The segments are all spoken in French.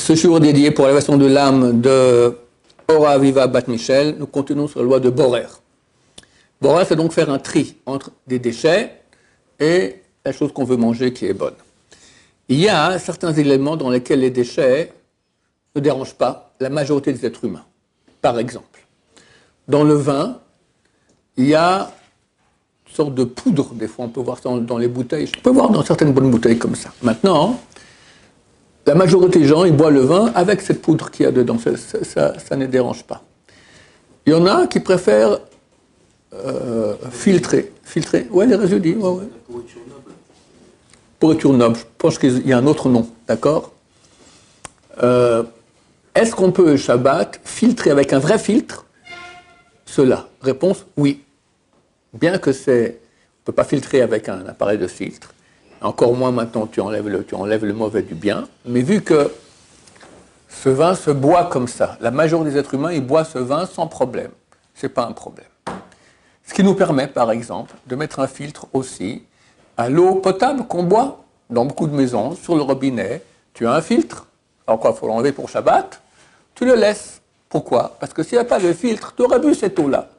Ce jour dédié pour l'élévation de l'âme de Ora Aviva Bat Michel, nous continuons sur la loi de Borer. Borer, c'est donc faire un tri entre des déchets et la chose qu'on veut manger qui est bonne. Il y a certains éléments dans lesquels les déchets ne dérangent pas la majorité des êtres humains. Par exemple, dans le vin, il y a une sorte de poudre, des fois on peut voir ça dans les bouteilles, on peut voir dans certaines bonnes bouteilles comme ça. Maintenant, la majorité des gens, ils boivent le vin avec cette poudre qu'il y a dedans, ça ne dérange pas. Il y en a qui préfèrent filtrer, ouais, les résidus, ouais. Pourriture noble, je pense qu'il y a un autre nom, d'accord. Est-ce qu'on peut, Shabbat, filtrer avec un vrai filtre cela? Réponse, oui. Bien que on ne peut pas filtrer avec un appareil de filtre, encore moins maintenant tu enlèves le mauvais du bien, mais vu que ce vin se boit comme ça, la majorité des êtres humains, ils boivent ce vin sans problème. Ce n'est pas un problème. Ce qui nous permet, par exemple, de mettre un filtre aussi à l'eau potable qu'on boit dans beaucoup de maisons, sur le robinet. Tu as un filtre, alors quoi, il faut l'enlever pour Shabbat, tu le laisses. Pourquoi? Parce que s'il n'y a pas de filtre, tu aurais bu cette eau-là.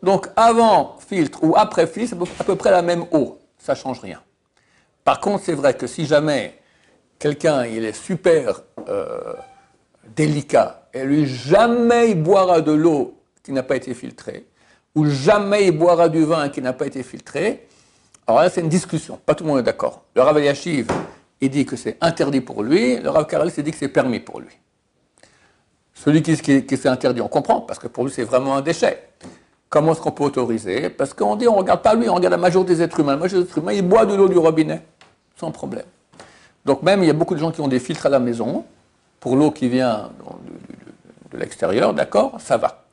Donc avant filtre ou après filtre, c'est à peu près la même eau, ça ne change rien. Par contre, c'est vrai que si jamais quelqu'un il est super délicat et lui jamais il boira de l'eau qui n'a pas été filtrée, ou jamais il boira du vin qui n'a pas été filtré, alors là c'est une discussion, pas tout le monde est d'accord. Le Rav Eliashiv, il dit que c'est interdit pour lui, le Rav Karalis il dit que c'est permis pour lui. Celui qui c'est interdit, on comprend, parce que pour lui c'est vraiment un déchet. Comment est-ce qu'on peut autoriser? Parce qu'on dit, on ne regarde pas lui, on regarde la majorité des êtres humains. La majorité des êtres humains, ils boivent de l'eau du robinet, sans problème. Donc même, il y a beaucoup de gens qui ont des filtres à la maison, pour l'eau qui vient de l'extérieur, d'accord, ça va.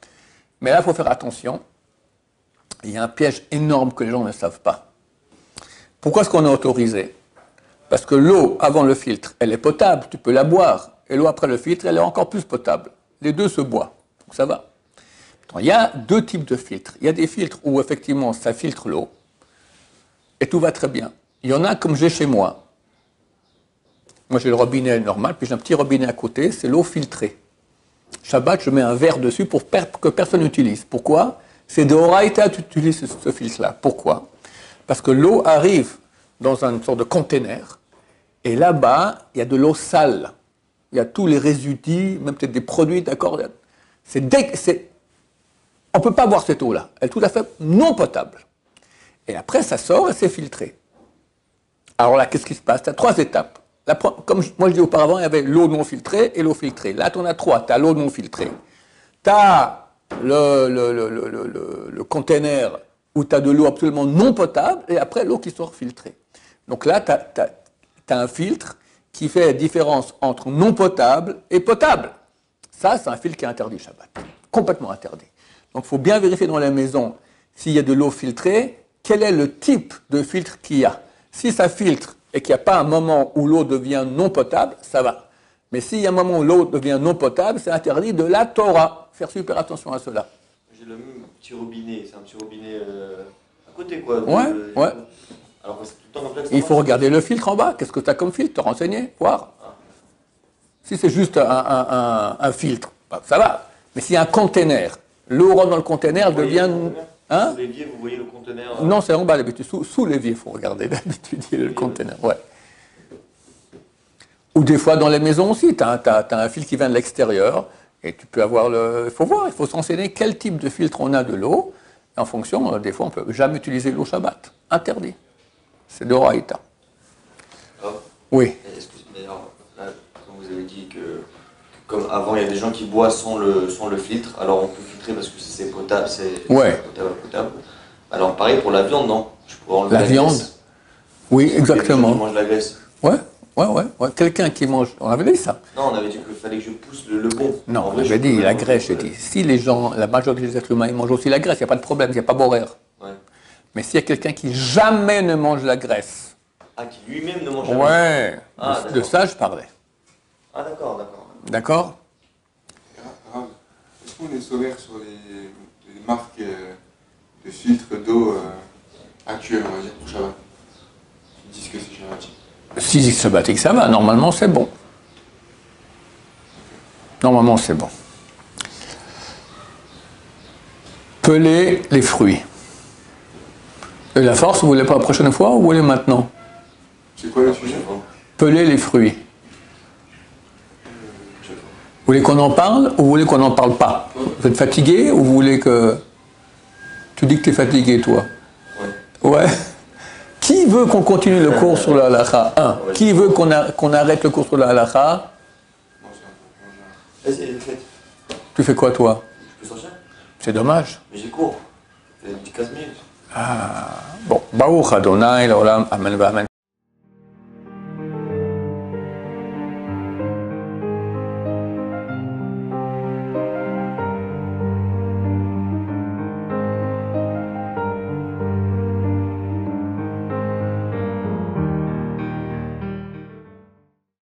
Mais là, il faut faire attention. Il y a un piège énorme que les gens ne savent pas. Pourquoi est-ce qu'on a autorisé? Parce que l'eau, avant le filtre, elle est potable, tu peux la boire. Et l'eau après le filtre, elle est encore plus potable. Les deux se boivent, donc ça va. Il y a deux types de filtres. Il y a des filtres où effectivement ça filtre l'eau et tout va très bien. Il y en a comme j'ai chez moi. Moi j'ai le robinet normal, puis j'ai un petit robinet à côté, c'est l'eau filtrée. Shabbat, je mets un verre dessus pour que personne n'utilise. Pourquoi? C'est de Horaïta tu utilises ce filtre-là. Pourquoi? Parce que l'eau arrive dans une sorte de container et là-bas, il y a de l'eau sale. Il y a tous les résidus, même peut-être des produits, d'accord? On ne peut pas boire cette eau-là. Elle est tout à fait non potable. Et après, ça sort et c'est filtré. Alors là, qu'est-ce qui se passe? Tu as trois étapes. Comme moi je dis auparavant, il y avait l'eau non filtrée et l'eau filtrée. Là, tu en as trois. Tu as l'eau non filtrée. Tu as le container où tu as de l'eau absolument non potable et après l'eau qui sort filtrée. Donc là, tu as un filtre qui fait la différence entre non potable et potable. Ça, c'est un filtre qui est interdit Shabbat. Complètement interdit. Donc, il faut bien vérifier dans la maison s'il y a de l'eau filtrée, quel est le type de filtre qu'il y a. Si ça filtre et qu'il n'y a pas un moment où l'eau devient non potable, ça va. Mais s'il y a un moment où l'eau devient non potable, c'est interdit de la Torah. Faire super attention à cela. J'ai le même petit robinet, c'est un petit robinet à côté, quoi. Ouais. Alors, c'est tout le temps comme ça que il faut regarder le filtre en bas. Qu'est-ce que tu as comme filtre? Te renseigner, voir. Si c'est juste un filtre, ça va. Mais s'il y a un container, l'eau rentre dans le conteneur, elle devient... Hein? Sous l'évier, vous voyez le conteneur? Non, c'est en bas d'habitude. Sous l'évier, il faut regarder d'habitude le conteneur. Ouais. Ou des fois dans les maisons aussi, tu as un fil qui vient de l'extérieur et tu peux avoir le... Il faut voir, il faut se renseigner quel type de filtre on a de l'eau. En fonction, des fois, on ne peut jamais utiliser l'eau Shabbat. Interdit. C'est de Horaïta. Oui. Mais alors, là, comme vous avez dit que comme avant, il y a des gens qui boivent sans le filtre, alors on peut filtrer parce que c'est potable, potable. Alors pareil pour la viande, non? Je pourrais enlever la viande graisse. Oui, exactement. Qui mange la graisse. Ouais. Quelqu'un qui mange... On avait dit ça. Non, on avait dit qu'il fallait que je pousse le bon. Non, on avait dit la graisse, j'ai dit. Si les gens, la majorité des êtres humains, ils mangent aussi la graisse, il n'y a pas de problème, il n'y a pas d'horaire. Ouais. Mais s'il y a quelqu'un qui jamais ne mange la graisse... Ah, qui lui-même ne mange jamais. Ouais, de ça je parlais. Ah, d'accord. D'accord. Est-ce qu'on est sévère sur les marques de filtres d'eau actuelles, on va dire, pour Shabbat? Ils disent que c'est Shabbatique. Si c'est Shabbatique, ça va. Normalement, c'est bon. Normalement, c'est bon. Peler les fruits. Et la force, vous voulez pas la prochaine fois ou vous voulez maintenant? C'est quoi le sujet? Peler les fruits. Vous voulez qu'on en parle ou vous voulez qu'on n'en parle pas? Vous êtes fatigué ou vous voulez que... Tu dis que tu es fatigué, toi? Ouais. Qui veut qu'on continue le cours sur la halakha? Qui veut qu'on arrête le cours sur la halakha? Tu fais quoi, toi? Je peux sortir? C'est dommage. Mais j'ai cours. C'est 15 minutes. Ah, bon. Baruch Adonai, l'olam, amen, amen.